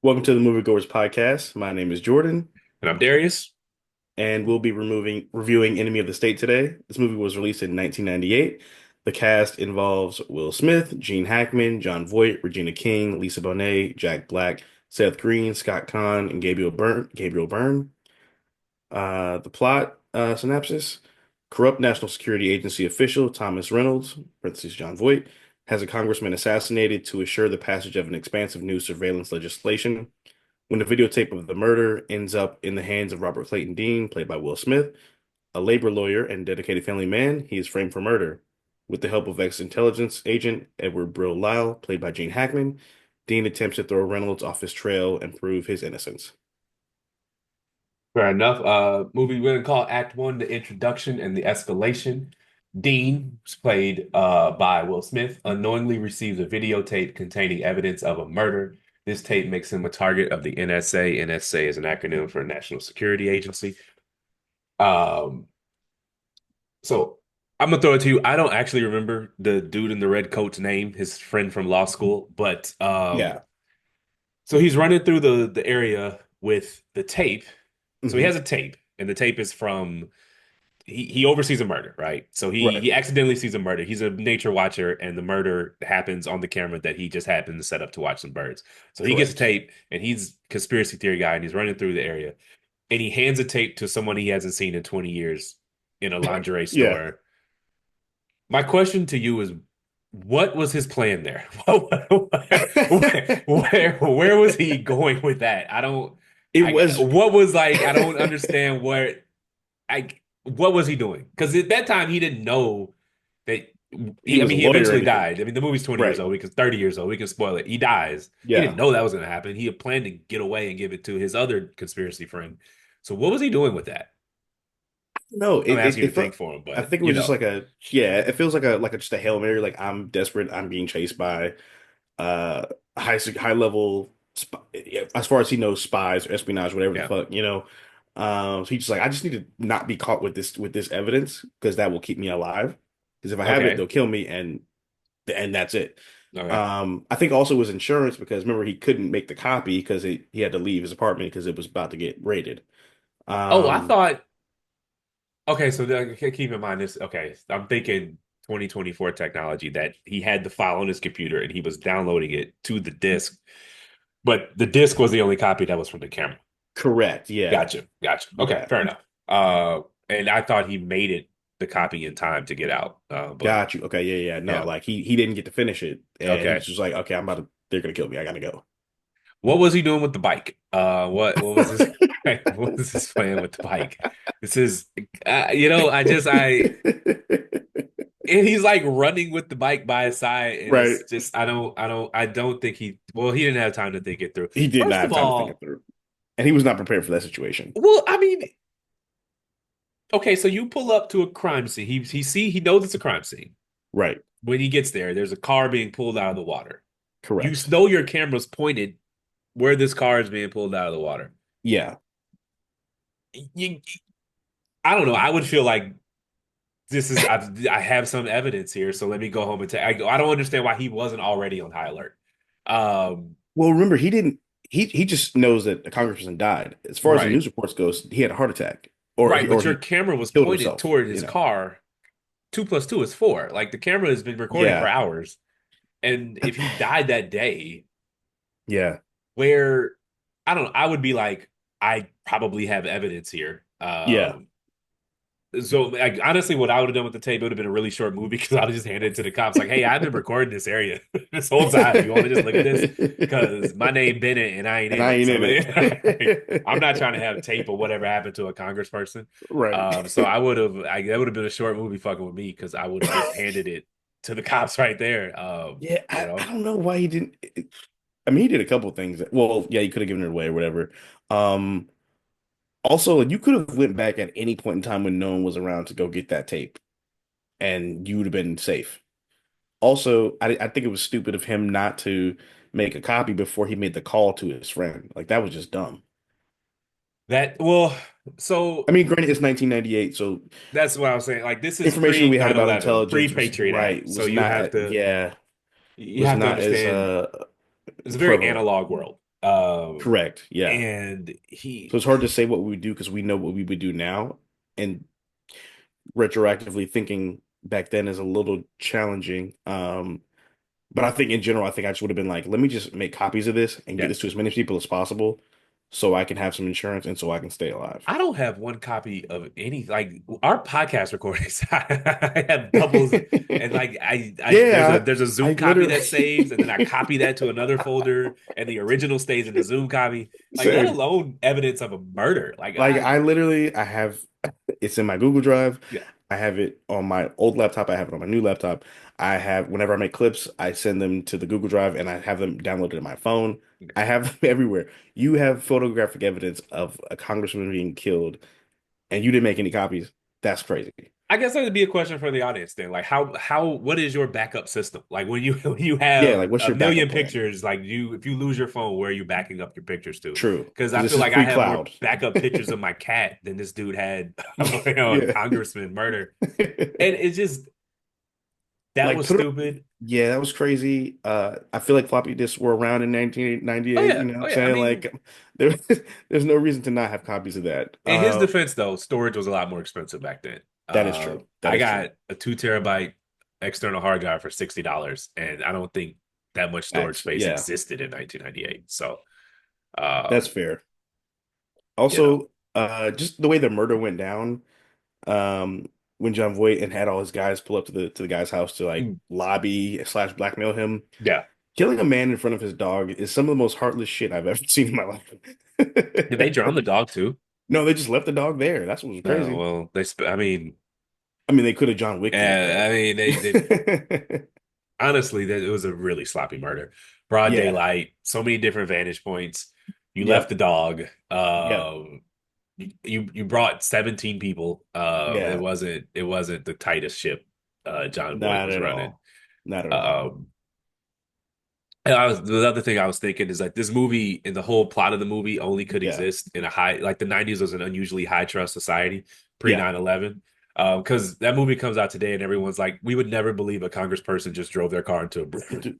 Welcome to the Movie Goers Podcast. My name is Jordan, And I'm Darius. and we'll be reviewing Enemy of the State today. This movie was released in 1998. The cast involves Will Smith, Gene Hackman, Jon Voight, Regina King, Lisa Bonet, Jack Black, Seth Green, Scott Conn, and Gabriel Byrne. The plot synopsis: corrupt National Security Agency official Thomas Reynolds (parentheses Jon Voight) has a congressman assassinated to assure the passage of an expansive new surveillance legislation. When the videotape of the murder ends up in the hands of Robert Clayton Dean, played by Will Smith, a labor lawyer and dedicated family man, he is framed for murder. With the help of ex-intelligence agent Edward Brill Lyle, played by Gene Hackman, Dean attempts to throw Reynolds off his trail and prove his innocence. Fair enough. Movie we're gonna call Act One the introduction and the escalation. Dean, who's played by Will Smith, unknowingly receives a videotape containing evidence of a murder. This tape makes him a target of the NSA. NSA is an acronym for National Security Agency. Um, so I'm gonna throw it to you. I don't actually remember the dude in the red coat's name, his friend from law school, but Yeah. so he's running through the area with the tape. So he Hmm. has a tape, and the tape is from he oversees a murder, right? So he Right. he accidentally sees a murder. He's a nature watcher, and the murder happens on the camera that he just happened to set up to watch some birds. So he gets a Correct. tape, and he's conspiracy theory guy, and he's running through the area, and he hands a tape to someone he hasn't seen in 20 years in a lingerie Yeah. store. My question to you is, what was his plan there? Where was he going with that? I don't. It was What was like? I don't understand what was he doing? Because at that time he didn't know that. he I was a mean, he lawyer eventually and died. I mean, the movie's 20 years right. old. We can 30 years old. We can spoil it. He dies. He didn't Yeah. know that was going to happen. He had planned to get away and give it to his other conspiracy friend. So what was he doing with that? No, I'm it, it asking you it to think felt for him, I but think it was just like a yeah, it feels like a just a Hail Mary, like I'm desperate, I'm being chased by uh high level as far as he knows, spies or espionage, whatever the yeah. fuck. So he's just like, I just need to not be caught with this evidence because that will keep me alive. Because if I have it, Okay. they'll kill me and that's it. Okay. I think also it was insurance because remember he couldn't make the copy because he had to leave his apartment because it was about to get raided. Oh, I Um, thought. Okay, so keep in mind this. Okay, I'm thinking 2024 technology that he had the file on his computer and he was downloading it to the disk, but the disk was the only copy that was from the camera. correct. Yeah. Gotcha, gotcha. Okay, Yeah. fair enough. And I thought he made it the copy in time to get out. But Got you. Okay, yeah, yeah. No, yeah, like he didn't get to finish it, and okay. he's just like, okay, they're gonna kill me. I gotta go. What was he doing with the bike? What was his what was his plan with the bike? This is, and he's like running with the bike by his side, and Right. it's just I don't think he didn't have time to think it through. He did not First have of time to think it all, through, and he was not prepared for that situation. well, I mean, okay, so you pull up to a crime scene. He knows it's a crime scene. Right. When he gets there, there's a car being pulled out of the water. You Correct. know your camera's pointed where this car is being pulled out of the water. Yeah. You, I don't know. I would feel like I have some evidence here, so let me go home and take. I don't understand why he wasn't already on high alert. Um, Well, remember, he didn't. He just knows that the congressperson died. As far as the right. news reports goes, he had a heart attack, Right, or but your he camera was killed pointed himself. toward his car. Two plus two is four. Like the camera has been recording for Yeah. hours. And if he died that day, Yeah. where I don't know, I would be like, I probably have evidence here. Yeah. So like honestly, what I would have done with the tape, it would have been a really short movie because I would have just handed it to the cops, like, hey, I've been recording this area this whole time. You want me to just look at this? Because my name been it and I ain't And in I it. ain't So in I'm not it. trying to have tape or whatever happened to a congressperson. Right. So that would have been a short movie fucking with me because I would have just handed it to the cops right there. Yeah, You I know, don't know why he didn't. I mean, he did a couple things. Well, yeah, he could have given it away or whatever. Um, Also, you could have went back at any point in time when no one was around to go get that tape, and you would have been safe. Also, I think it was stupid of him not to make a copy before he made the call to his friend. Like that was just dumb. that well, so I mean, granted, it's 1998, so that's what I was saying. Like this is information pre we had nine about 11, intelligence was pre-Patriot Act. right, So was not, you yeah, have was to not as understand it's a very prevalent. analog world. Um, Correct. Yeah. and So it's hard to say what we would do because we know what we would do now, and retroactively thinking back then is a little challenging. But I think in general, I think I just would have been like, let me just make copies of this and get this to yes. as many people as possible so I can have some insurance and so I can stay alive. I don't have one copy of any like our podcast recordings. I have doubles, and like I Yeah, there's a I Zoom copy that saves, and then I literally copy that to another folder, and the original stays in the Zoom copy. Like let same. alone evidence of a murder. Like Like I I literally I have it's in my Google Drive. yeah. I have it on my old laptop. I have it on my new laptop. I have whenever I make clips, I send them to the Google Drive and I have them downloaded in my phone. I have them everywhere. You have photographic evidence of a congressman being killed and you didn't make any copies. That's crazy. I guess that would be a question for the audience then. Like how what is your backup system? Like when you when you Yeah, have like what's a your million backup plan? pictures, like you if you lose your phone, where are you backing up your pictures to? True. Because Because I this feel is like I have more pre-cloud. backup pictures of my cat than this dude had a Yeah. congressman murder. And it's just that Like was put it, stupid. yeah, that was crazy. I feel like floppy disks were around in Oh 1998, yeah, you know what oh I'm yeah. I saying? mean, Like there there's no reason to not have copies of that. in his defense though, storage was a lot more expensive back then. That is true. That I is true. got a 2 terabyte external hard drive for $60, and I don't think that much storage That's space yeah, existed in 1998. So, that's um, fair. you know, Also, just the way the murder went down, when Jon Voight and had all his guys pull up to the guy's house to like mm, lobby slash blackmail him. yeah. Killing a man in front of his dog is some of the most heartless shit I've ever seen in my life. Did they drown the dog too? No, they just left the dog there. That's what was No, crazy. well, I mean, I mean, they could have John Wicked it, but they honestly, that it was a really sloppy murder. Broad yeah, daylight, so many different vantage points. You left yep, the dog. yep, You brought 17 people. yeah, It wasn't the tightest ship John Voight not was at running. all, not at all. Um, and the other thing I was thinking is like this movie and the whole plot of the movie only could Yeah, exist in a high like the 90s was an unusually high trust society pre yeah. 9/11. Because that movie comes out today and everyone's like, we would never believe a congressperson just drove their car into a bridge.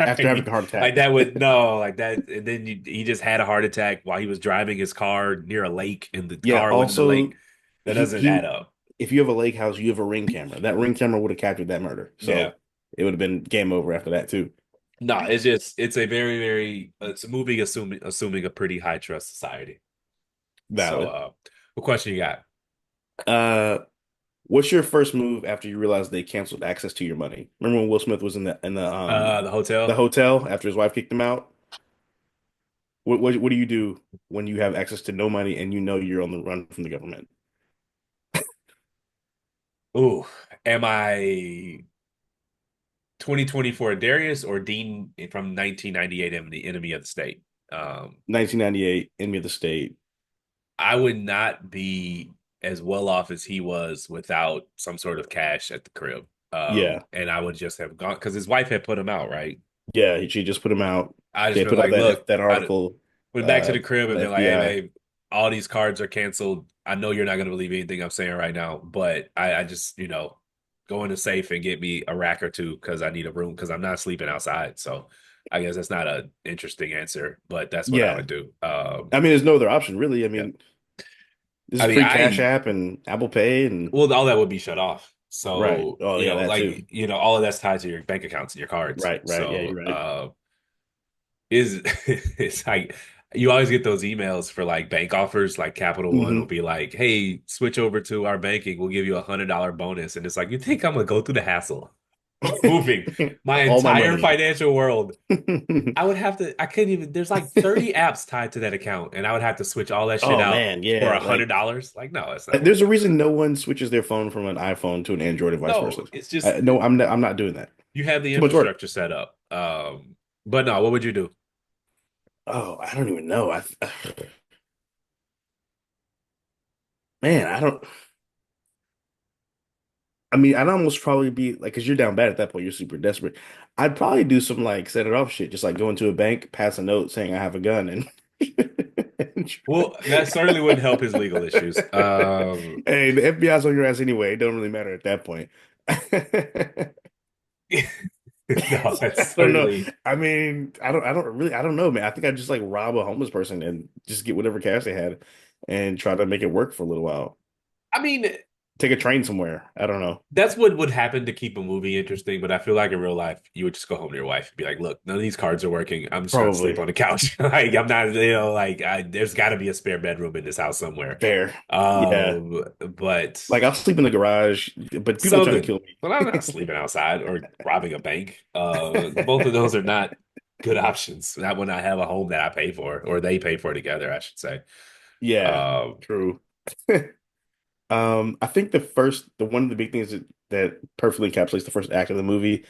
After having a heart Like attack. that would no, like that, and then he just had a heart attack while he was driving his car near a lake, and the Yeah. car went in the lake. Also, That doesn't add he. up. If you have a lake house, you have a ring camera. That ring camera would have captured that murder. Yeah. So it would have been game over after that too. No, it's just it's a very, very it's a movie assuming a pretty high trust society. So Valid. what question you got? Uh, what's your first move after you realized they canceled access to your money? Remember when Will Smith was in The the hotel. hotel after his wife kicked him out? What do you do when you have access to no money and you know you're on the run from the government? Ooh, am I 2024 Darius or Dean from 1998 Enemy of the State? Um, 1998, enemy of the state. I would not be as well off as he was without some sort of cash at the crib. Yeah. And I would just have gone because his wife had put him out, right? Yeah, she just put him out. I just They been put out like, that look, that I article, went back to the crib from and the been like, hey, FBI. babe, all these cards are canceled. I know you're not going to believe anything I'm saying right now, but I just, go in the safe and get me a rack or two because I need a room because I'm not sleeping outside. So I guess that's not an interesting answer, but that's what I Yeah. would do. I mean, there's no other option, really. I Yeah. mean, this I is mean, free Cash App and Apple Pay and well, all that would be shut off. right. So, Oh, yeah, that too. all of that's tied to your bank accounts and your cards. Right, right. Yeah, So, you're right. is it's like you always get those emails for like bank offers, like Capital One will Hmm. be like, hey, switch over to our banking, we'll give you $100 bonus. And it's like, you think I'm gonna go through the hassle of moving my All my entire money. financial world? I couldn't even, there's like 30 apps tied to that account, and I would have to switch all that shit Oh out man, for yeah. a hundred Like dollars. Like, no, it's not there's worth a it. reason no one switches their phone from an iPhone to an Android and vice versa. No, it's just No, I'm not doing that. you have the Too much work. infrastructure set up. But no, what would you do? Oh, I don't even know. Man, I don't. I mean, I'd almost probably be like, because you're down bad at that point, you're super desperate. I'd probably do some like set it off shit, just like go into a bank, pass a note saying I have a gun, and, and Well, that certainly wouldn't help his legal issues. hey, the FBI's on your ass anyway. It don't really matter at that point. No, that's I don't know. certainly. I don't know, man. I think I just like rob a homeless person and just get whatever cash they had and try to make it work for a little while. I mean, Take a train somewhere. I don't know. that's what would happen to keep a movie interesting, but I feel like in real life, you would just go home to your wife and be like, "Look, none of these cards are working. I'm just gonna sleep Probably on the couch. Like, I'm not, there's got to be a spare bedroom in this house somewhere." fair. Yeah. But Like I'll sleep in the garage, but people try to something. kill Well, I'm not me. sleeping outside or robbing a bank. Both of those are not good options. Not when I have a home that I pay for, or they pay for together, I should say. Yeah, Um, true. I think the one of the big things that perfectly encapsulates the first act of the movie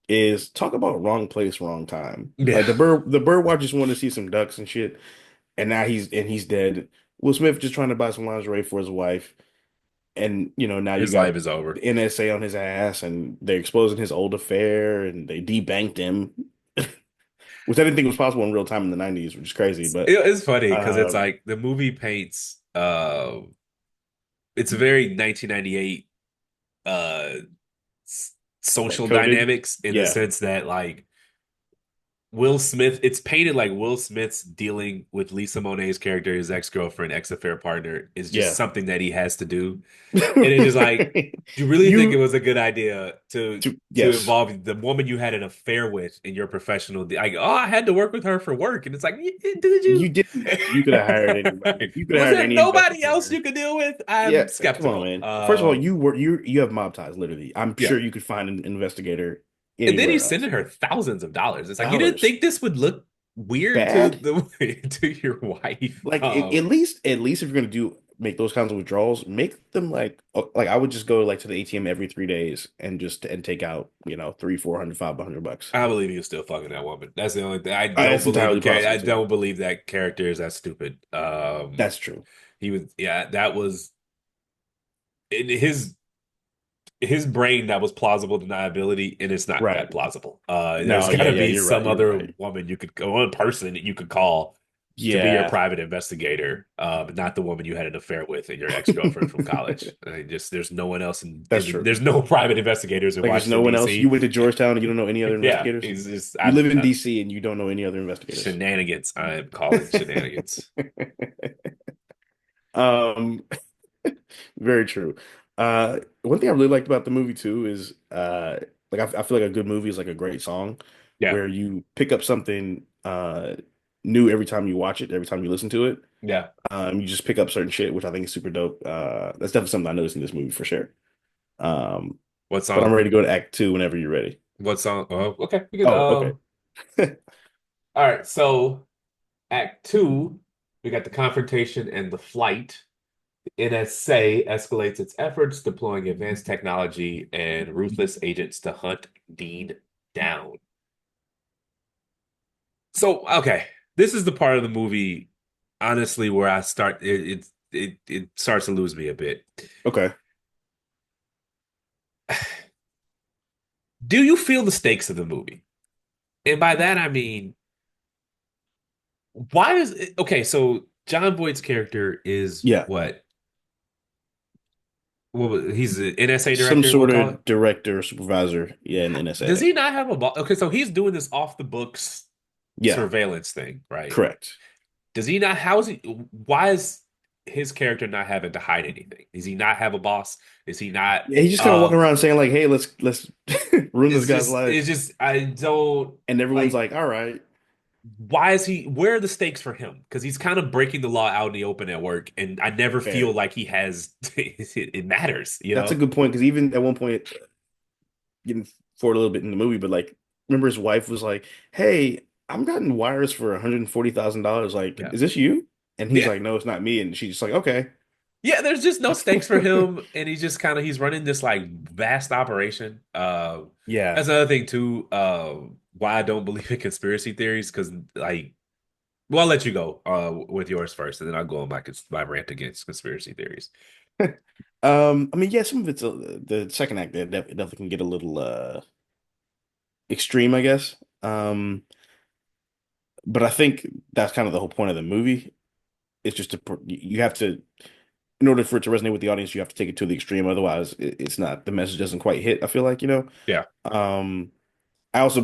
is talk about wrong place, wrong time. yeah, Like the bird watchers want to see some ducks and shit, and now he's dead. Will Smith just trying to buy some lingerie for his wife, and now you his got life is over. the NSA on his ass, and they're exposing his old affair, and they debanked him, which I didn't think was possible in real time in the '90s, which is crazy. But It's funny because it's uh, like the movie paints. It's a very 1998 uh like social coded, dynamics in the yeah, sense that like Will Smith, it's painted like Will Smith's dealing with Lisa Monet's character, his ex-girlfriend, ex-affair partner, is just yeah. something that he has to do. And it is like, do you really think it You was a good idea to yes. involve the woman you had an affair with in your professional? Like, oh, I had to work with her for work, and it's like, did You you? didn't. You could have hired anybody. You could have Was hired there any nobody else investigator. you could deal with? Yeah, I'm come on, skeptical. man. First of all, you have mob ties, literally. I'm Yeah. sure you could find an investigator And then anywhere he's else. sending her thousands of dollars. It's like you didn't Dollars. think this would look weird to Bad? the to your wife. Like at least if you're gonna do make those kinds of withdrawals, make them like I would just go like to the ATM every 3 days and just and take out, 300, 400, $500. I believe he was still fucking that woman. That's the only thing. I don't That's believe entirely I possible too. don't believe that character is that stupid. That's true. He was yeah, that was in his brain that was plausible deniability, and it's not that Right. plausible. There's No, got yeah, to yeah, be you're right. some You're other right. woman you could go, one person that you could call to be your Yeah. private investigator, not the woman you had an affair with and your ex-girlfriend from college. Just there's no one else That's true. there's no private investigators in Like there's no Washington one else. You D.C. went to Georgetown and you don't know any other Yeah, investigators. he's just You live in DC and you don't know any other investigators. shenanigans. I am calling shenanigans. Um, very true. One thing I really liked about the movie too is like I feel like a good movie is like a great song Yeah, where you pick up something new every time you watch it, every time you listen to it. yeah. You just pick up certain shit, which I think is super dope. That's definitely something I noticed in this movie for sure. Um, What but I'm song? ready to go to Act Two whenever you're ready. What song? Oh, okay. We can. Oh, okay. All right. So Act Two, we got the confrontation and the flight. The NSA escalates its efforts, deploying advanced technology and ruthless agents to hunt Dean down. So, okay, this is the part of the movie, honestly, where I start it starts to lose me a bit. Okay. Do you feel the stakes of the movie? And by that I mean, why does it, okay, so Jon Voight's character is Yeah. what? He's an NSA Some director, we'll sort call it. of director, supervisor, yeah, in the Does NSA. he not have a boss? Okay, so he's doing this off the books Yeah, surveillance thing, right? correct. Does he not? How is he? Why is his character not having to hide anything? Does he not have a boss? Is he not? Yeah, he's just kind of walking Um, around saying like, "Hey, let's ruin this guy's it's life," just I don't and everyone's like. like, "All right, Why is he? Where are the stakes for him? Because he's kind of breaking the law out in the open at work, and I never feel fair." like he has. It matters, you That's a know. good point because even at one point, getting forward a little bit in the movie, but like, remember his wife was like, "Hey, I'm gotten wires for $140,000. Like, Yeah, is this you?" And he's yeah. like, "No, it's not me." And she's just like, "Okay." Yeah, there's just no stakes for him, and he's just kind of he's running this like vast operation. Yeah, That's another thing too. Why I don't believe in conspiracy theories because like, well, I'll let you go with yours first, and then I'll go on my rant against conspiracy theories. I mean, yeah, some of it's the second act there definitely can get a little extreme, I guess. But I think that's kind of the whole point of the movie. It's just you have to, in order for it to resonate with the audience, you have to take it to the extreme. Otherwise, it's not, the message doesn't quite hit, I feel like. Yeah, Um,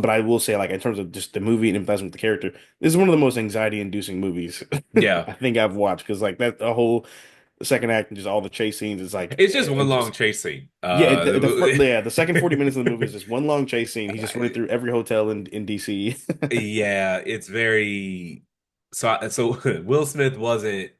but I will say, like, in terms of just the movie and empathising with the character, this is one of the most anxiety-inducing movies Yeah. I think I've watched because, like, that the whole second act and just all the chase scenes is like, It's just one it long just chase scene. yeah, the second 40 minutes of the movie is just one long chase scene. He's just running through every hotel in DC. Yeah, it's very so Will Smith wasn't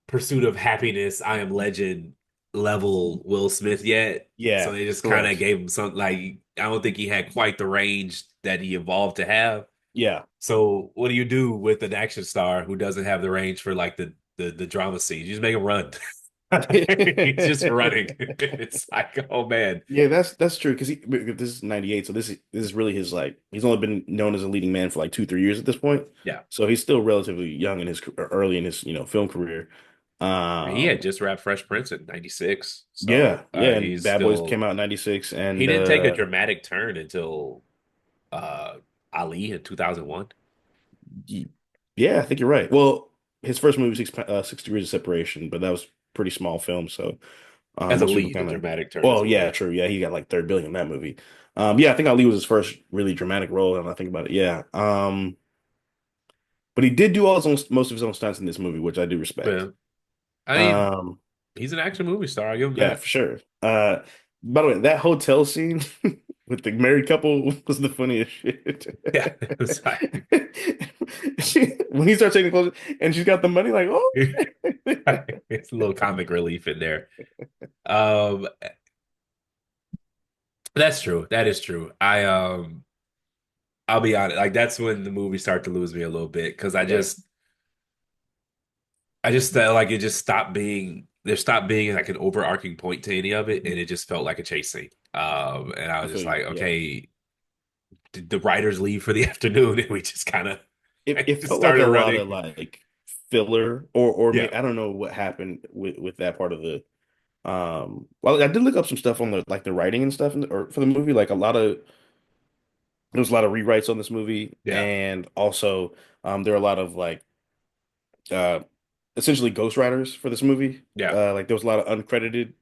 Pursuit of Happiness, I Am Legend level Will Smith yet. So Yeah, they just kind of correct. gave him some like I don't think he had quite the range that he evolved to have. Yeah. So what do you do with an action star who doesn't have the range for like the drama scenes? You just make him run. He's just running. It's like, oh man. Yeah, that's true because this is 98, so this is really his like he's only been known as a leading man for like 2 3 years at this point. Yeah. So he's still relatively young in his early in his film career. He had Um just wrapped Fresh Prince in 96. yeah, So yeah, and he's Bad Boys still came out in 96 he and didn't take a dramatic turn until uh Ali in 2001 y- yeah, I think you're right. Well, his first movie was 6 Degrees of Separation, but that was pretty small film, so as a most people lead. A kind of dramatic turn as well, a yeah, lead. true. Yeah, he got like third billion in that movie. Yeah, I think Ali was his first really dramatic role, and I think about it. Yeah. But he did do all his own, most of his own stunts in this movie, which I do respect. But I mean, Um, he's an action movie star. I give him yeah, that. for sure. By the way, that hotel scene with the married couple was the funniest shit. Yeah, it was like When he starts taking clothes and she's got the money, like, oh, it's a little comic relief in there. Um, that's true. That is true. I'll be honest. Like that's when the movie started to lose me a little bit because yeah, I just felt like it just stopped being there stopped being like an overarching point to any of it, and it just felt like a chase scene. And I I was feel just you. like, Yeah, okay, did the writers leave for the afternoon, and we just kind of it just felt like a started lot of running. like filler, or Yeah, maybe I don't know what happened with that part of the. Well, I did look up some stuff on the like the writing and stuff, or for the movie. Like a lot of there was a lot of rewrites on this movie, yeah, and also there are a lot of like uh, essentially ghostwriters for this movie. yeah. Like there was a lot of uncredited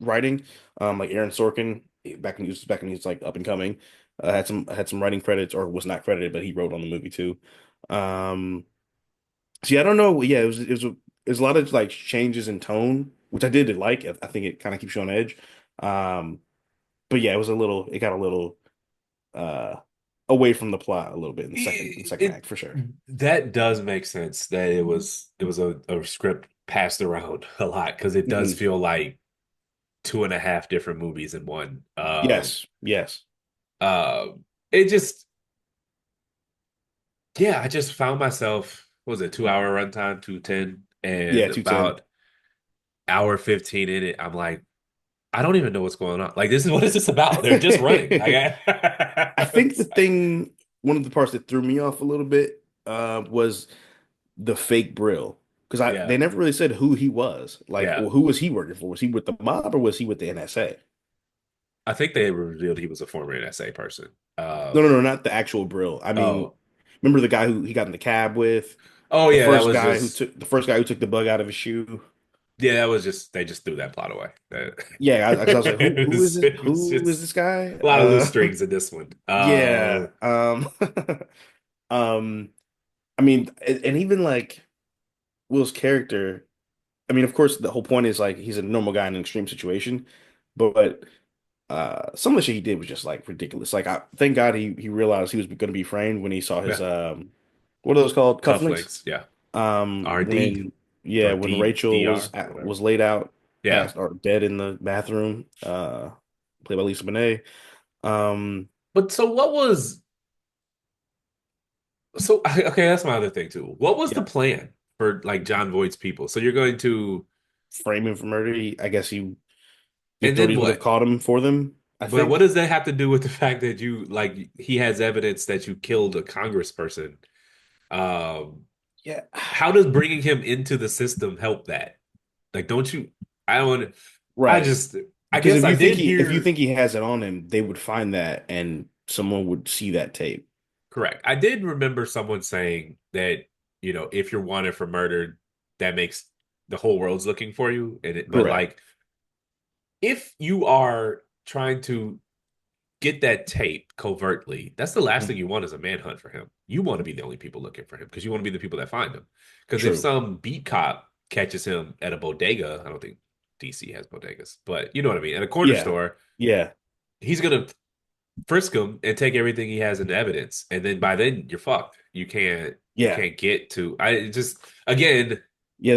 writing. Like Aaron Sorkin back when he was like up and coming, had some writing credits or was not credited, but he wrote on the movie too. Um, See, I don't know. Yeah, it was a lot of like changes in tone, which I did like. I think it kind of keeps you on edge. Um, but yeah, it got a little uh away from the plot a little bit in the second It act for sure. that does make sense that it was a script passed around a lot because it does Hmm. feel like two and a half different movies in one. Yes, yes. Uh, it just yeah, I just found myself what was it 2 hour runtime 210 Yeah, and 210. about hour 15 in it. I'm like I don't even know what's going on. Like this is what is this about? They're just running. Like I think it's like, one of the parts that threw me off a little bit was the fake Brill. Because yeah, they never really said who he was. Like, yeah. well, who was he working for? Was he with the mob or was he with the NSA? I think they revealed he was a former NSA person. No, no, no, not the actual Brill. I mean, Oh, remember the guy who he got in the cab with? oh yeah, that was just The first guy who took the bug out of his shoe. yeah, that was just they just threw that plot away. Yeah, because I was like, It was who is just this guy? a lot of loose strings in this one. Yeah. Um, I mean, and even like Will's character. I mean, of course, the whole point is like he's a normal guy in an extreme situation, but some of the shit he did was just like ridiculous. Like, thank God he realized he was going to be framed when he saw his Yeah, what are those called? Cufflinks. cufflinks. Yeah, RD When yeah, or when Rachel DR whatever. was laid out, Yeah, passed or dead in the bathroom, played by Lisa Bonet. Um, but so what was so okay? That's my other thing too. What was the yeah, plan for like Jon Voight's people? So you're going to frame him for murder. I guess the and then authorities would have what? caught him for them. I But what think. does that have to do with the fact that you like he has evidence that you killed a congressperson? Um, Yeah. how does bringing him into the system help that? Like, don't you? I don't. I Right. just. I Because guess I did if you hear. think he has it on him, they would find that and someone would see that tape. Correct. I did remember someone saying that if you're wanted for murder, that makes the whole world's looking for you. But Correct. like, if you are trying to get that tape covertly, that's the last thing you want is a manhunt for him. You want to be the only people looking for him because you want to be the people that find him. Because if True. some beat cop catches him at a bodega, I don't think DC has bodegas, but you know what I mean, at a corner Yeah. store, Yeah. he's gonna frisk him and take everything he has into evidence, and then by then you're fucked. You Yeah. can't get to. I just again, Yeah.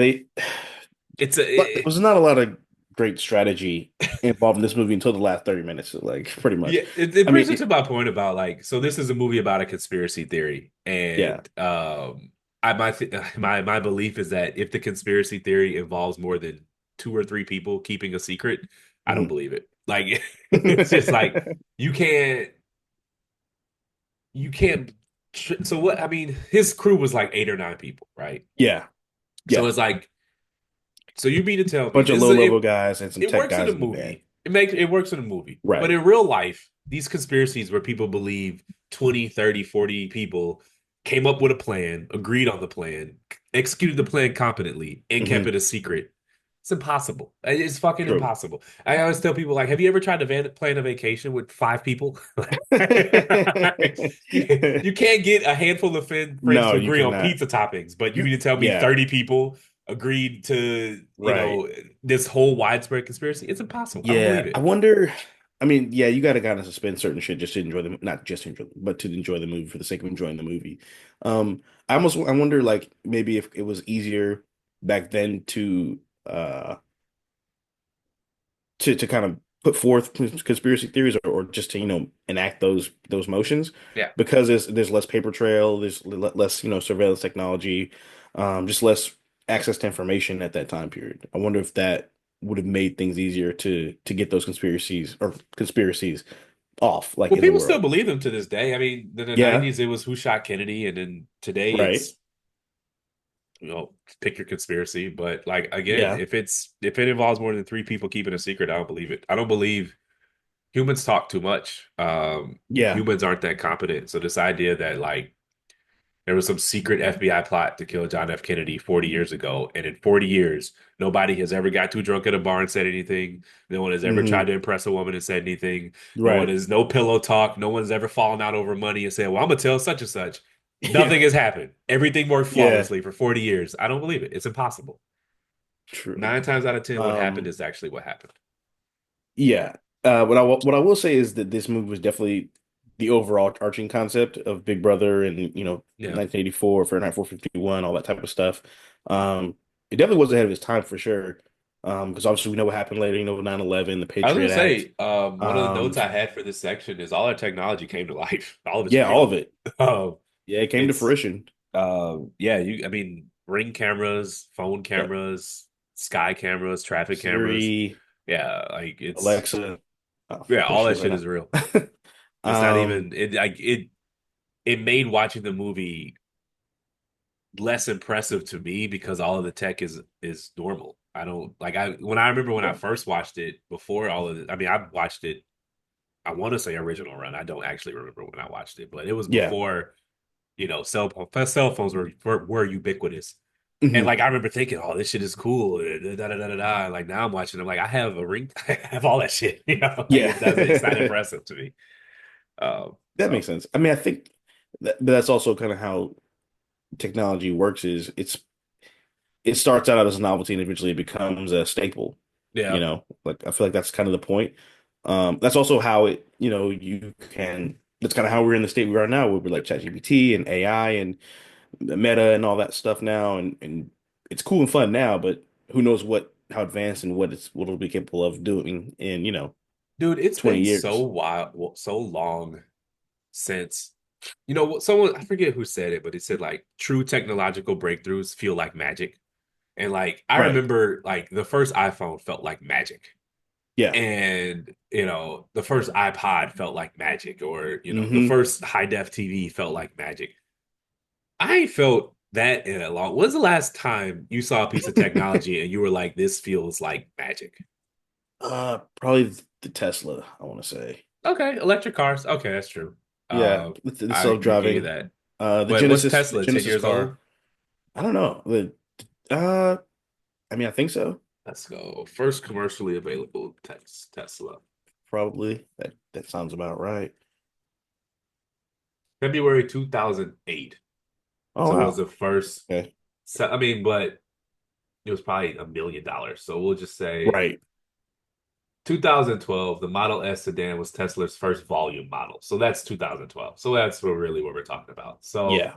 it's But there was not a lot of great strategy involved in this movie until the last 30 minutes, like pretty much. yeah, it I brings mean, me to my point about like, so this is a movie about a conspiracy theory, yeah. and my belief is that if the conspiracy theory involves more than two or three people keeping a secret, I don't Mhm. believe it. Like, it's just like you can't you can't. So what? I mean, his crew was like eight or nine people, right? Yeah. So Yeah. it's like, so you mean to tell me Bunch of this is low-level guys and some it tech works in a guys in the band. movie. It works in a movie. But Right. in real life, these conspiracies where people believe 20, 30, 40 people came up with a plan, agreed on the plan, executed the plan competently, and kept Hmm. it a secret. It's impossible. It's fucking True. impossible. I always tell people, like, have you ever tried to plan a vacation with five people? You can't get a handful of friends No, to you agree on cannot. pizza toppings, but you mean to tell me Yeah, 30 people agreed to, right. this whole widespread conspiracy? It's impossible. I don't believe Yeah, I it. wonder. I mean, yeah, you got to kind of suspend certain shit just to enjoy them, not just to enjoy, but to enjoy the movie for the sake of enjoying the movie. I wonder, like, maybe if it was easier back then uh to kind of put forth conspiracy theories or just to enact those motions Yeah. because there's less paper trail, there's less surveillance technology, just less access to information at that time period. I wonder if that would have made things easier to get those conspiracies off like Well, in the people still world. believe them to this day. I mean, in the Yeah, 90s, it was who shot Kennedy, and then today right. it's, pick your conspiracy. But like again, Yeah, if it involves more than three people keeping a secret, I don't believe it. I don't believe humans talk too much. yeah. Humans aren't that competent. So this idea that like there was some secret FBI plot to kill John F. Kennedy 40 years ago, and in 40 years, nobody has ever got too drunk at a bar and said anything. No one has ever tried Hmm. to impress a woman and said anything. Right. No pillow talk. No one's ever fallen out over money and said, "Well, I'm gonna tell such and such." Nothing Yeah, has happened. Everything worked yeah. flawlessly for 40 years. I don't believe it. It's impossible. True. 9 times out of 10, what happened Um, is actually what happened. Yeah. What I will say is that this movie was definitely the overall arching concept of Big Brother and Yeah. 1984, Fahrenheit 451, all that type of stuff. It definitely was ahead of its time for sure. Because obviously we know what happened later, 9/11, the I was gonna Patriot Act. say, one of the Um, notes I had for this section is all our technology came to life. All of it's yeah, all of real. it. Um, Yeah, it came to it's fruition. yeah, I mean, ring cameras, phone Yep. cameras, sky cameras, traffic cameras. Siri, Yeah, like it's Alexa. Oh, yeah, all push that this right shit now. is real. It's not Um, even it made watching the movie less impressive to me because all of the tech is normal. I don't like I remember when I right. first watched it before all of it. I mean, I watched it, I want to say original run. I don't actually remember when I watched it, but it was Yeah. before, cell phones were ubiquitous. And Hmm. like I remember thinking, oh, this shit is cool. Da, da, da, da, da. Like now I'm watching, I'm like, I have a ring, I have all that shit. Like Yeah. it's not impressive to me. That makes So sense. I mean, I think but that's also kind of how technology works is it starts out as a novelty and eventually it becomes a staple. yeah. Like I feel like that's kind of the point. That's also how that's kind of how we're in the state we are now, where we're like ChatGPT and AI and Meta and all that stuff now, and it's cool and fun now, but who knows how advanced and what it'll be capable of doing in, Dude, it's 20 been so years. wild, so long since, someone, I forget who said it, but it said like true technological breakthroughs feel like magic. And like I Right. remember like the first iPhone felt like magic. Yeah. And the first iPod felt like magic, or the Hmm. first high def TV felt like magic. I ain't felt that in a long. When's the last time you saw a piece of technology and you were like, this feels like magic? Probably the Tesla, I want to say. Okay, electric cars. Okay, that's true. Yeah, uh with the I can give you self-driving. that. The But what's Genesis, the Tesla, 10 Genesis years old? car. I don't know. Uh, I mean, I think so. Let's go. First commercially available Tesla. probably. That sounds about right. February 2008. Oh So it was wow. the first. Okay. So, I mean, but it was probably $1 million. So we'll just say Right. 2012, the Model S sedan was Tesla's first volume model. So that's 2012. So that's what we're talking about. So Yeah.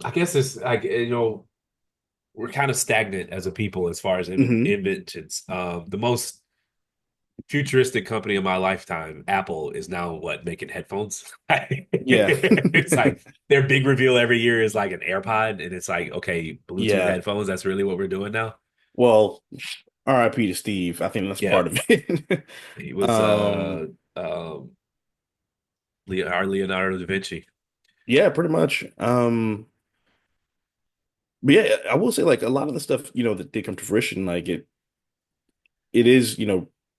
I guess it's like, we're kind of stagnant as a people as far as Hmm. inventions. The most futuristic company in my lifetime, Apple, is now what, making headphones? Yeah. It's like their big reveal every year is like an AirPod, and it's like, okay, Bluetooth Yeah. headphones, that's really what we're doing now. Well, RIP to Steve. I think that's Yeah. part of it. He was Um, um Leonardo da Vinci. yeah, pretty much. But yeah, I will say like a lot of the stuff, that did come to fruition, like it is,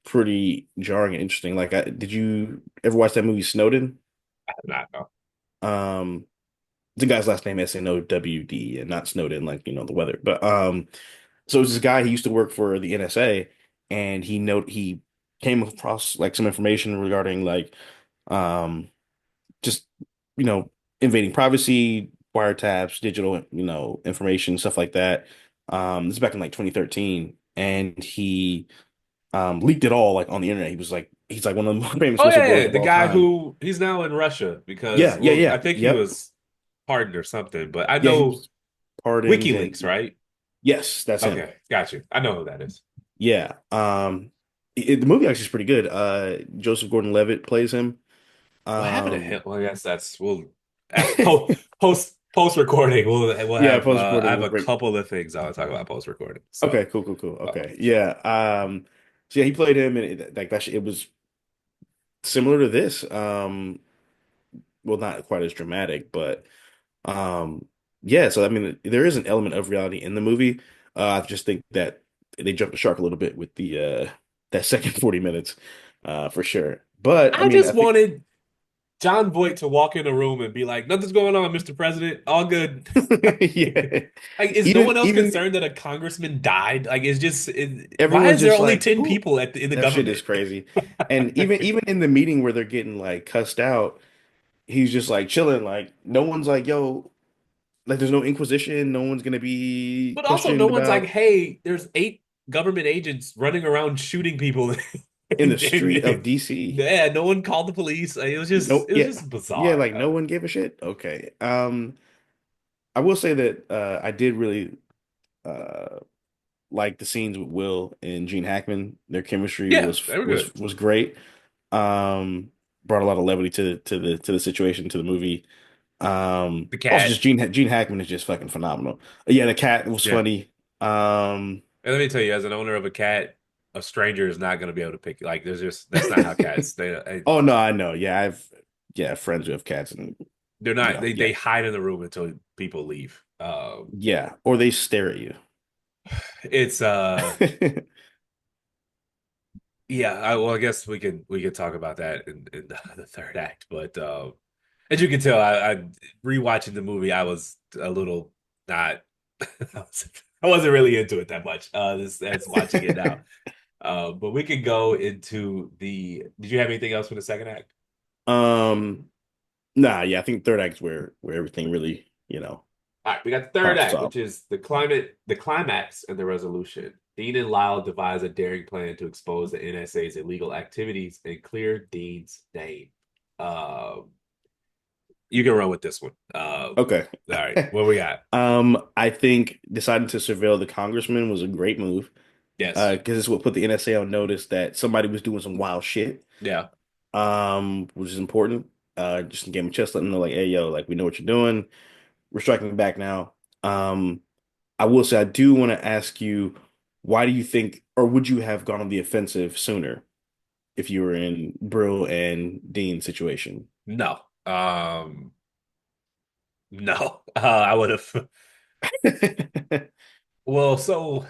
pretty jarring and interesting. Like did you ever watch that movie Snowden? I do not know. Um, the guy's last name Snowd and not Snowden, like, the weather. But so it was this guy, he used to work for the NSA, and he came across like some information regarding like um just you know invading privacy, wiretaps, digital information, stuff like that. This is back in like 2013, and he leaked it all like on the internet. He's like one of the most famous Oh yeah, whistleblowers yeah, of the all guy time. who he's now in Russia because, Yeah, yeah, well, I yeah, think he yep, was pardoned or something, but I yeah. He know was pardoned, WikiLeaks, and right? yes, that's him. Okay, got you. I know who that is. Yeah. The movie actually is pretty good. Joseph Gordon-Levitt plays him. What happened to him? Um, Well, I guess that's we'll post recording. We'll yeah, have I post-recording have will a break. couple of things I want to talk about post recording. So Okay, cool, cool, cool. uh, Okay, yeah. So yeah, he played him, and like it was similar to this. Well, not quite as dramatic, but yeah. So I mean, there is an element of reality in the movie. I just think that they jumped the shark a little bit with the that second 40 minutes, for sure. But I I mean, just I think wanted Jon Voight to walk in a room and be like, "Nothing's going on, Mr. President. All good." yeah, Like, is no even one else even concerned that a congressman died? Like, why everyone's is there just only like, 10 "Ooh, people in the that shit is government? crazy." And even in the meeting where they're getting like cussed out, he's just like chilling. Like no one's like, "Yo," like there's no inquisition. No one's gonna be But also, no questioned one's like, about "Hey, there's 8 government agents running around shooting people." in the street of And- DC. yeah, no one called the police. No, It was yeah, just yeah, bizarre. like no one gave a shit. Okay. I will say that I did really uh like the scenes with Will and Gene Hackman. Their chemistry Yeah, was they were good. was great. Brought a lot of levity to the situation, to the movie. The Also just cat. Gene Hackman is just fucking phenomenal. Yeah, the cat was Yeah. funny. Um And let me tell you, as an owner of a cat, a stranger is not going to be able to pick. Like, there's just that's not how cats. Oh no, I know. Yeah, friends who have cats, and They're not. yeah. They hide in the room until people leave. Yeah, or they stare at you. It's yeah. Well, I guess we could talk about that in the third act. But as you can tell, I rewatching the movie, I was a little not. I wasn't really into it that much. This as watching it now. But we could go into the. Did you have anything else for the second act? Um, nah, yeah, I think third act is where everything really, All right, we got the third pops act, off. which is the climax, and the resolution. Dean and Lyle devise a daring plan to expose the NSA's illegal activities and clear Dean's name. Uh, you can run with this one. Okay. All right, what we got? I think deciding to surveil the congressman was a great move. Yes, Because it's what put the NSA on notice that somebody was doing some wild shit. yeah. Which is important. Just to give him a chest, let them know like, hey, yo, like we know what you're doing. We're striking back now. Um, I will say I do want to ask you, why do you think, or would you have gone on the offensive sooner if you were in Brill and Dean's situation? No, no. I would have. Well, so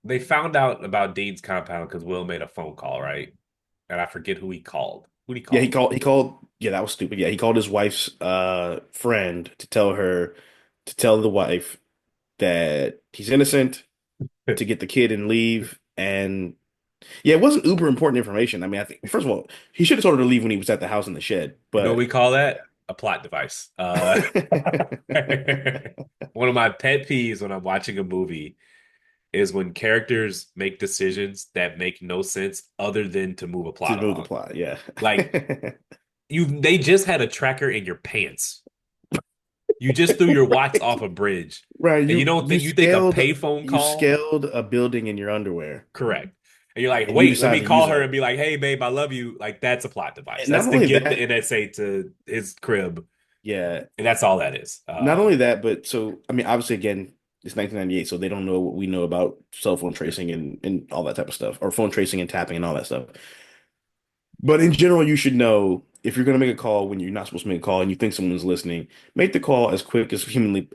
they found out about Dean's compound because Will made a phone call, right? And I forget who he called. Who did he Yeah, call? he called, yeah, that was stupid. Yeah, he called his wife's friend to tell the wife that he's innocent, to get the kid and leave. And Yeah, it wasn't uber important information. I mean, I think first of all, he should have told her to leave when he was at the house in the shed. You know what we But call that? A plot device. One of my pet peeves when I'm watching a movie is when characters make decisions that make no sense other than to move a to plot move the along. plot, yeah. Like they just had a tracker in your pants. You just threw your watch off a bridge. Right, And you don't think you think a payphone you call? scaled a building in your underwear, Correct. And you're like, and you wait, let me decide to use call her and it. be like, hey, babe, I love you. Like, that's a plot device. And not That's to only get the that, NSA to his crib. yeah, And that's all that is. not only that, but so I mean, obviously, again, it's 1998, so they don't know what we know about cell phone tracing and all that type of stuff, or phone tracing and tapping and all that stuff. But in general, you should know if you're going to make a call when you're not supposed to make a call and you think someone's listening, make the call as quick as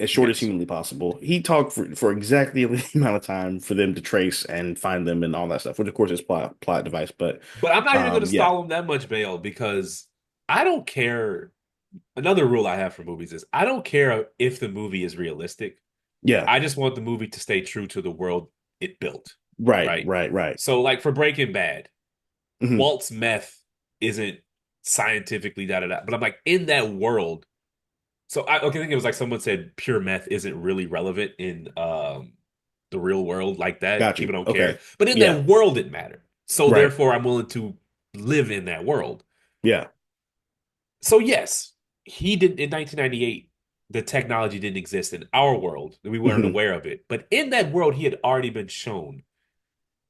as short as Yes. humanly possible. He talked for exactly the amount of time for them to trace and find them and all that stuff, which of course is plot device. But But I'm not even going to yeah, stall him that much bail because I don't care. Another rule I have for movies is I don't care if the movie is realistic. yeah, I just want the movie to stay true to the world it built, right, right? right, right. So, like for Breaking Bad, Hmm. Walt's meth isn't scientifically da da da, but I'm like in that world. So I think it was like someone said pure meth isn't really relevant in the real world like that. Got People you. don't care, Okay. but in Yeah, that world it mattered. So right. therefore, I'm willing to live in that world. Yeah. So yes, he did in 1998. The technology didn't exist in our world. We weren't Hmm. aware of it, but in that world, he had already been shown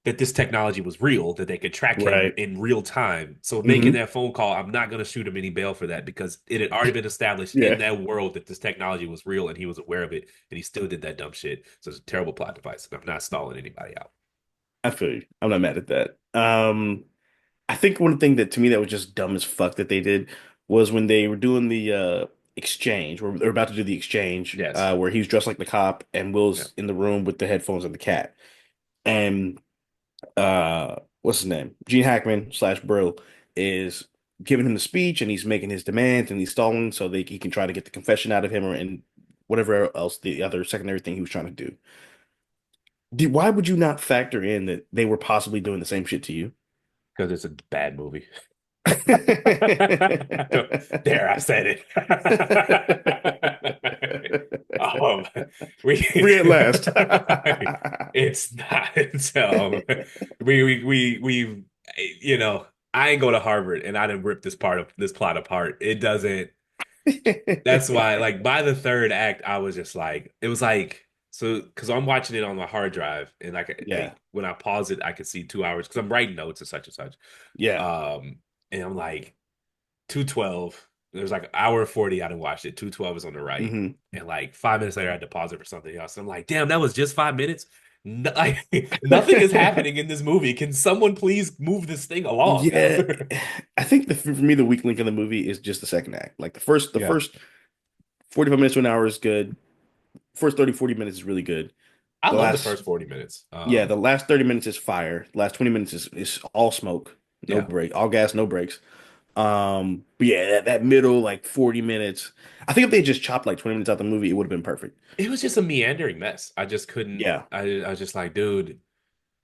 that this technology was real, that they could track him Right. in real time. So making Hmm. that phone call, I'm not going to shoot him any bail for that because it had already been established in Yeah. that world that this technology was real and he was aware of it and he still did that dumb shit. So it's a terrible plot device. And I'm not stalling anybody out. I feel you. I'm not mad at that. I think one thing that to me that was just dumb as fuck that they did was when they were doing the exchange, where they're about to do the exchange, Yes. where he's dressed like the cop and Yeah. Will's in the room with the headphones and the cat. And what's his name? Gene Hackman slash Brill is giving him the speech and he's making his demands and he's stalling so he can try to get the confession out of him or and whatever else the other secondary thing he was trying to do. Why would you not factor in that they were possibly doing the same shit to you? Because it's a bad movie. There, I said it. um, we Free at last. it's not we you know I ain't go to Harvard and I didn't rip this plot apart. It doesn't. That's why like by the third act I was just like it was like so because I'm watching it on my hard drive and Yeah, when I pause it I can see 2 hours because I'm writing notes and such. yeah. Um, and I'm like 212. There's like an hour and 40 I didn't watch it. 212 is on the right. Hmm. And like 5 minutes later, I had to pause it for something else. And I'm like, damn, that was just 5 minutes. No, like nothing is happening in this movie. Can someone please move this thing along? Yeah, I think for me the weak link in the movie is just the second act. Like the Yeah. first 45 minutes to an hour is good. First 30 40 minutes is really good. I The love the last first 40 minutes. Yeah, the last 30 minutes is fire. The last 20 minutes is all smoke, no Yeah. break, all gas, no breaks. But yeah, that middle like 40 minutes. I think if they just chopped like 20 minutes out the movie, it would have been perfect. It was just a meandering mess. I just couldn't. Yeah. I was just like, dude,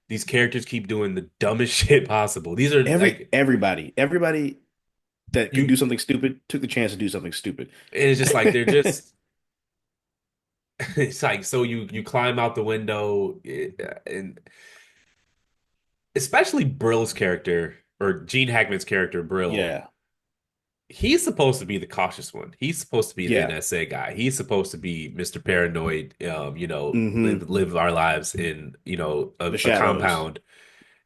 these characters keep doing the dumbest shit possible. These are like Everybody that could do you. something stupid took the chance to do something stupid. It's just like they're just it's like so you climb out the window and especially Brill's character or Gene Hackman's character Brill. Yeah. He's supposed to be the cautious one. He's supposed to be the Yeah. NSA guy. He's supposed to be Mr. Paranoid. Hmm. Live our lives in The a shadows. compound,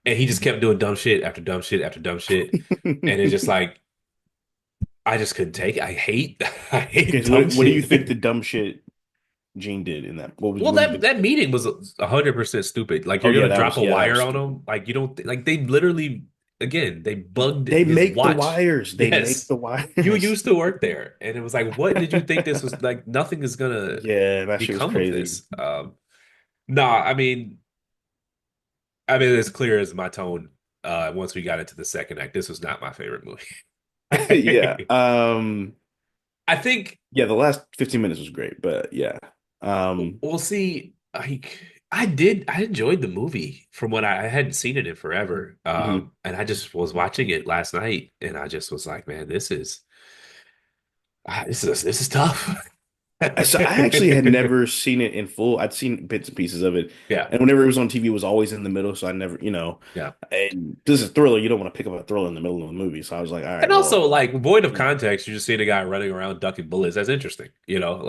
and he just kept doing dumb shit after dumb shit after dumb shit, and it's just like I just couldn't take it. I Okay, hate so dumb what do you think shit. the dumb shit Gene did in that? Well, What was that meeting was 100% stupid. Like Oh you're yeah, gonna drop a that was wire on stupid. them. Like you don't like they literally again they bugged They his make the watch. wires. They make Yes, the you wires. used to work there, and it was like, what did you think this was like? Nothing is gonna Yeah, that shit was become of crazy. this. Nah, I mean it's clear as my tone. Once we got into the second act, this was not my favorite movie. Yeah. I think Yeah, the last 15 minutes was great, but yeah. Um we'll see. Like I did. I enjoyed the movie from what I hadn't seen it in forever. Hmm. And I just was watching it last night, and I just was like, man, this is tough. So I actually had never seen it in full. I'd seen bits and pieces of it, Yeah, and whenever it was on TV, it was always in the middle. So I never, yeah. and this is a thriller. You don't want to pick up a thriller in the middle of the movie. So I was like, all And right, also, well, like, void of mm, context, you just see the guy running around ducking bullets. That's interesting,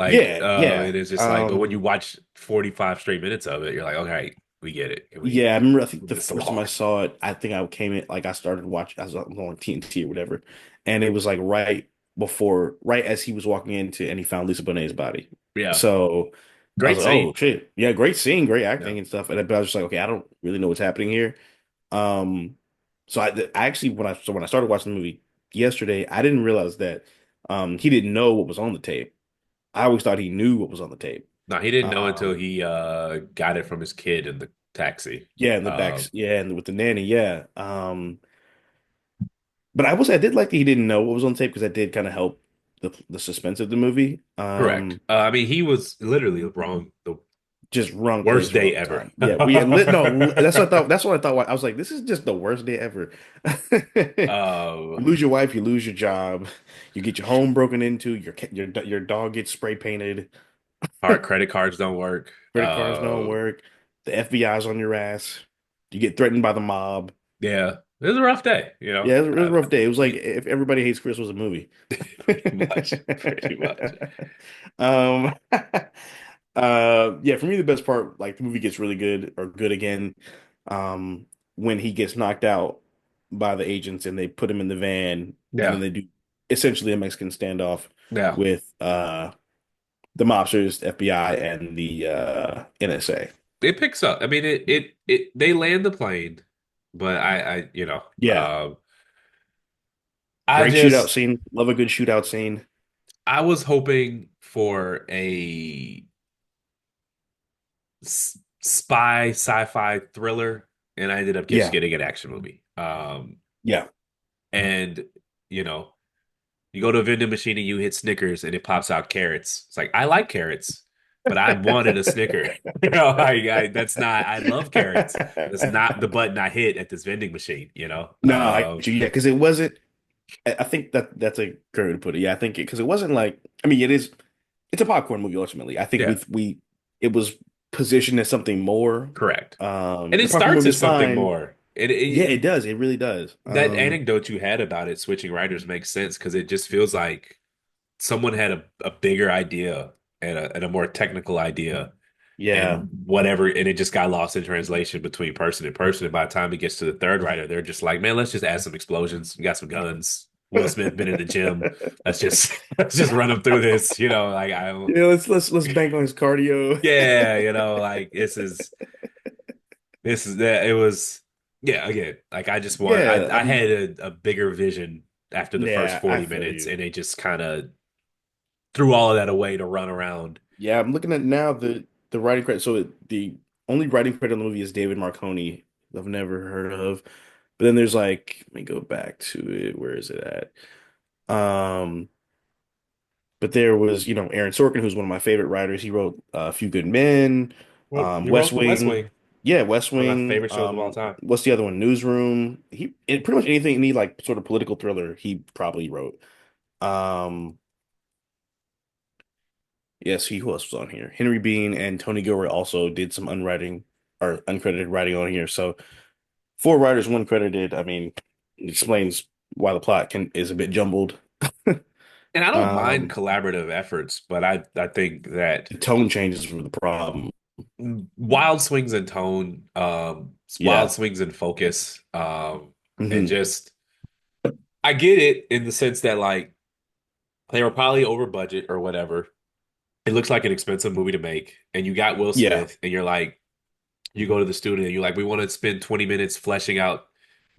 yeah, yeah, it is just like, but when you watch 45 straight minutes of it, you're like, okay, we get it. We yeah. I remember. I think move the this first time I along. saw it, I think I came in like I started watching. I was on TNT or whatever, and it was like right as he was walking into, and he found Lisa Bonet's body. Yeah, So I was great like, oh scene. shit, yeah, great scene, great Yeah, acting and stuff. But I was just like, okay, I don't really know what's happening here. Um, so I actually when I started watching the movie yesterday, I didn't realize that he didn't know what was on the tape. I always thought he knew what was on the tape. no, he didn't know until Um, he got it from his kid in the taxi. yeah, in the Uh, backs, yeah, and with the nanny, yeah. But I will say I did like that he didn't know what was on the tape because that did kind of help the suspense of the movie. correct. I mean, he was literally wrong. The Just wrong worst place, day wrong ever. time. Yeah, we yeah, no, that's what I thought. That's what I thought. I was like, this is just the worst day ever. Uh, You lose your wife, you lose your job, you get your home broken into, your dog gets spray painted, Hard credit cards don't work. credit cards don't work, the FBI's on your ass, you get threatened by the mob. Yeah, it was a rough day. Yeah, it was a rough day. It was like if Everybody Hates Chris was a movie. Pretty much, pretty much. Um, yeah, for me the best part, like the movie gets really good or good again, um, when he gets knocked out by the agents and they put him in the van and then Yeah, they do essentially a Mexican standoff yeah. with the mobsters, the FBI, and the NSA. It picks up. I mean, it. They land the plane, but Yeah, I great shootout just, scene. Love a good shootout scene. I was hoping for a spy sci-fi thriller, and I ended up just Yeah, getting an action movie. yeah. And you know, you go to a vending machine and you hit Snickers, and it pops out carrots. It's like I like carrots, but I wanted a Snicker. That's not. I love carrots. That's not the button I hit at this vending machine. No, yeah, because it wasn't. I think that's a great way to put it. Yeah, I think because it wasn't like. I mean, it's a popcorn movie ultimately. I think Yeah, we it was positioned as something more. correct. And The it popcorn starts movie's as something fine. more. Yeah, it does. It really does. That anecdote you had about it switching writers makes sense because it just feels like someone had a bigger idea and a more technical idea Yeah. and whatever, and it just got lost in translation between person and person. And by the time it gets to the third writer, they're just like, man, let's just add some explosions. We got some guns. Will Smith been in the gym. Let's just let's just run him through this. Like I don't. Yeah, let's bank on his cardio. Yeah, like this is that it was. Yeah, again, like Yeah, I I mean, had a bigger vision after the first yeah, I 40 feel minutes, you. and it just kind of threw all of that away to run around. Yeah, I'm looking at now the writing credit. So the only writing credit on the movie is David Marconi. I've never heard of. But then there's like, let me go back to it. Where is it at? But there was, Aaron Sorkin, who's one of my favorite writers. He wrote A Few Good Men, Well, he West wrote The West Wing. Wing, Yeah, West one of my Wing. favorite shows of all time. What's the other one? Newsroom. Pretty much anything, any like sort of political thriller, he probably wrote. Um, yes, who else was on here? Henry Bean and Tony Gilroy also did some unwriting or uncredited writing on here. So four writers, one credited. I mean, it explains why the plot is a bit jumbled. And I don't mind Um, collaborative efforts, but I think that the tone changes were the problem. wild swings in tone, wild Yeah. swings in focus, and Hmm. just I get it in the sense that like they were probably over budget or whatever. It looks like an expensive movie to make, and you got Will Yeah. Smith, and you're like, you go to the studio, you're like, we want to spend 20 minutes fleshing out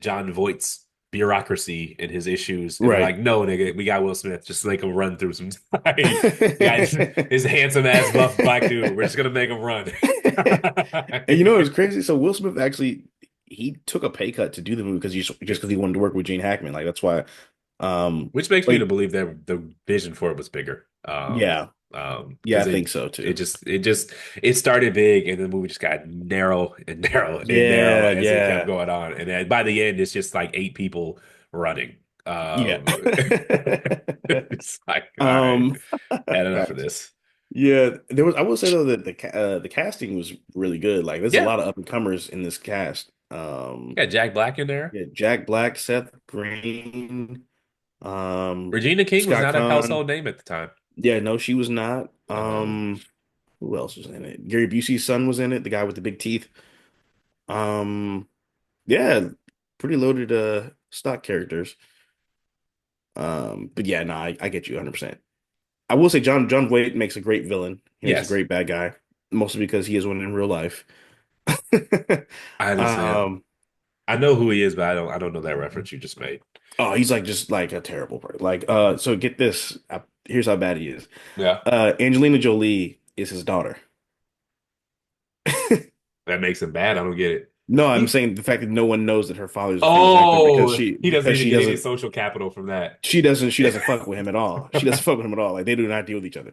Jon Voight's bureaucracy and his issues. And they're like, Right. no, nigga, we got Will Smith. Just make him run through some time. Yeah, his handsome ass buff black dude. We're just gonna make him run. And it's crazy. So Will Smith actually he took a pay cut to do the movie because just because he wanted to work with Gene Hackman. Like that's why. Which makes me to Like believe that the vision for it was bigger. yeah. Yeah, I Because think so it too. just it just it started big and the movie just got narrow and narrow and narrow Yeah, as it kept yeah, going on. And then by the end, it's just like eight people running. yeah. It's like, all right, Um, had enough of facts. this. Yeah, there was. I will say though that the casting was really good. Like, there's a Yeah, lot of up and comers in this cast. got Jack Black in there. Yeah, Jack Black, Seth Green, Regina King was Scott not a Conn. household name at the time. Yeah, no, she was not. Um, Who else was in it? Gary Busey's son was in it, the guy with the big teeth. Um, yeah, pretty loaded stock characters. But yeah, no, I get you 100%. I will say Jon Voight makes a great villain. He makes a yes, great bad guy, mostly because he is one in real life. I understand. Um, I know who he is, but I don't know that reference you just made. oh, he's like just like a terrible person. Like, so get this. Here's how bad he is. Yeah, Angelina Jolie is his daughter. that makes him bad. I don't get it. No, I'm He, saying the fact that no one knows that her father is a famous actor oh, he doesn't because even get any social capital from that. she doesn't fuck with him at all. She doesn't fuck with him at all. Like, they do not deal with each other.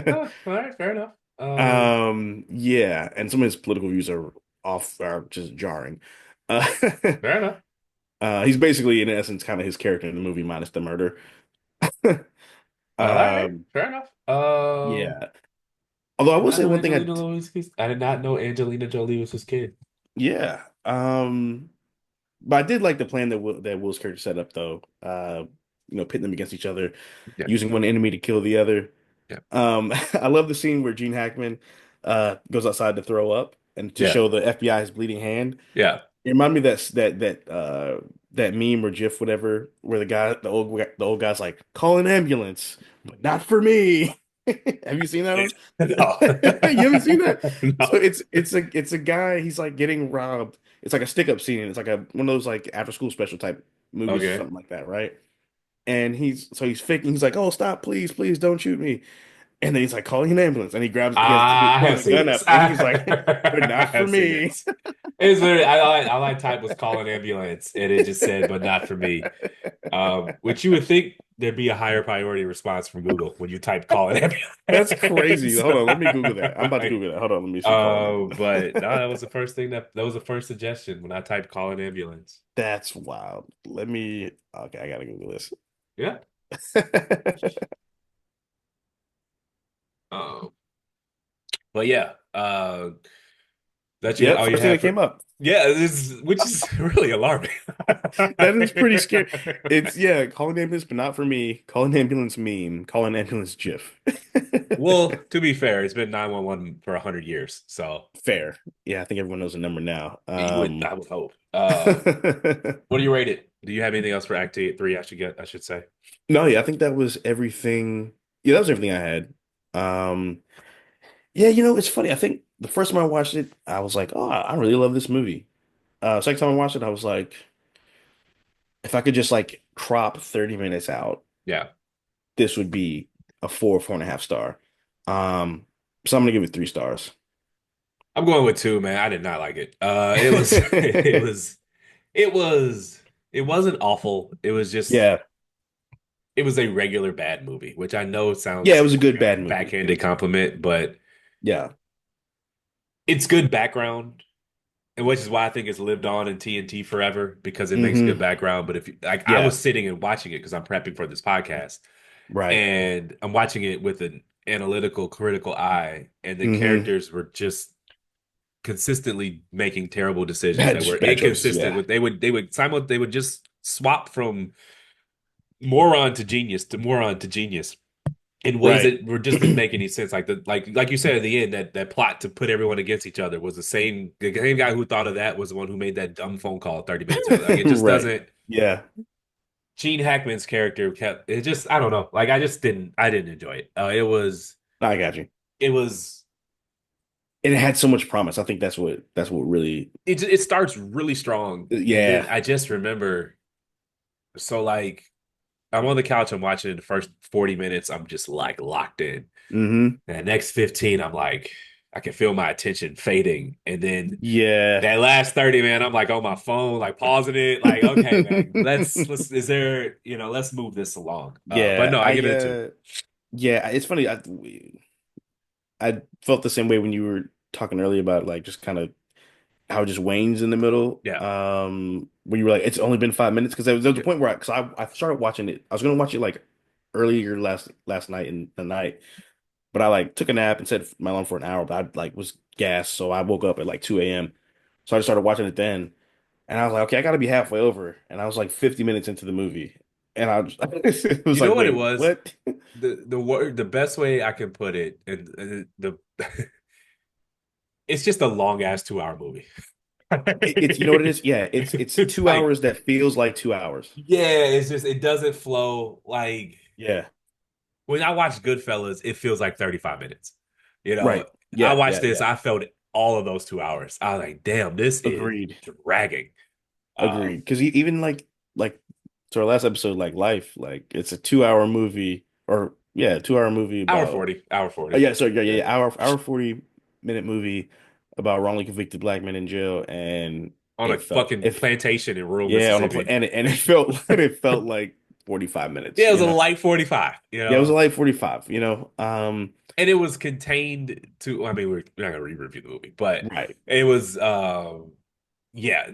Oh, all right, fair enough. Yeah, and some of his political views are just jarring. Uh, Fair enough. he's basically in essence kind of his character in the movie minus the murder. All right, Um, fair enough. yeah. Although I Did will not say know one thing Angelina Jolie was his, I did not know Angelina Jolie was his kid. yeah. But I did like the plan that Will's character set up though. Pitting them against each other, Yeah, using one enemy to kill the other. yeah, I love the scene where Gene Hackman goes outside to throw up and to yeah, show the FBI's bleeding hand. yeah. It reminded me that meme or GIF, whatever, where the old guy's like, call an ambulance, but not for me. Have you seen that one? No, You haven't seen that? So no. it's a guy, he's like getting robbed. It's like a stick-up scene. It's like a one of those like after school special type movies or Okay. something like that, right? And he's faking, he's like, oh, stop, please, please don't shoot me. And then he's like calling an ambulance and he I pulls have a seen gun this. up and he's like, but I not for have seen me. this. It's literally, I type was call an ambulance and it just said, but not for me. Which you would think there'd be a higher priority response from Google when you type call an That's crazy. ambulance. Hold on, let me Google that. I'm about to Like, Google that. Hold on, let me see. Call an but no, ambulance. that was the first thing that was the first suggestion when I typed call an ambulance. That's wild. Let me. Okay, I gotta Google this. Yeah. Um, but yeah, Yep, all you first thing have that for came up. yeah, which is really alarming. That is pretty scary. It's yeah, call an ambulance, but not for me. Call an ambulance meme. Call an ambulance GIF. Well, to be fair, it's been 911 for 100 years, so Fair. Yeah, I think everyone knows the number now. I would hope. What do you rate it? Do you have anything else for Act 3? I should say. No, yeah, I think that was everything. Yeah, that was everything I had. Um, yeah, it's funny. I think the first time I watched it, I was like, oh, I really love this movie. Second time I watched it, I was like, if I could just like crop 30 minutes out, Yeah, this would be a 4.5 star. Um, so I'm gonna give it 3 stars. I'm going with 2, man. I did not like it. It was, it was, it wasn't awful. Yeah, It was a regular bad movie, which I know yeah, it sounds was a good like a bad movie. It backhanded was, compliment, but yeah. it's good background. And which is why I think it's lived on in TNT forever because it makes good Hmm. background. But if you, like, I Yeah, was sitting and watching it because I'm prepping for this podcast, right. and I'm watching it with an analytical, critical eye, and the Hmm. characters were just consistently making terrible decisions Bad, that were just bad choices. inconsistent Yeah, with they would just swap from moron to genius to moron to genius in ways right. that were just didn't make any sense. Like you said at the end, that plot to put everyone against each other was the same guy who thought of that was the one who made that dumb phone call 30 minutes early. Like it just Right. doesn't. Yeah, Gene Hackman's character kept it just I don't know. Like I didn't enjoy it. I got you. It was And it had so much promise. I think that's what really. it starts really strong, and then Yeah. I just remember so like I'm on the couch, I'm watching it the first 40 minutes, I'm just like locked in. Hmm. And the next 15, I'm like, I can feel my attention fading. And then Yeah. that last 30, man, I'm like on my phone, like pausing it, like, okay, man, let's is there, let's move this along. But Yeah. no, I give it a 2. Yeah, it's funny. I felt the same way when you were talking earlier about like just kind of how it just wanes in the middle. Yeah. Where you were like, it's only been 5 minutes because there was a Yeah. point where I started watching it. I was gonna watch it like earlier last night in the night, but I like took a nap and set my alarm for an hour, but I like was gassed, so I woke up at like 2 a.m. So I just started watching it then, and I was like, okay, I got to be halfway over, and I was like 50 minutes into the movie, and it was You know like, what it wait, was? what? The best way I can put it, and the it's just a long ass 2 hour movie. It's you know what it is? Yeah, it's It's 2 hours that feels like 2 hours. yeah, it's just it doesn't flow like Yeah, when I watch Goodfellas, it feels like 35 minutes. You know, right. I Yeah, watched yeah, this, yeah. I felt all of those 2 hours. I was like, damn, this is Agreed. dragging. Agreed. Because even like to our last episode, like Life, like it's a 2 hour movie, or yeah, 2 hour movie Hour about 40, hour 40. yeah, sorry, yeah, yeah, Yeah. yeah, hour 40 minute movie about wrongly convicted black men in jail, and On a it felt fucking if plantation in rural yeah on a play, Mississippi. and it felt it felt like 45 minutes, Yeah, it was a light 45, you Yeah, it was know. like 45, And it was contained to, I mean, we're not gonna re-review the movie, but right. it was yeah,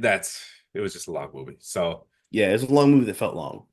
it was just a long movie. So Yeah, it's a long movie that felt long.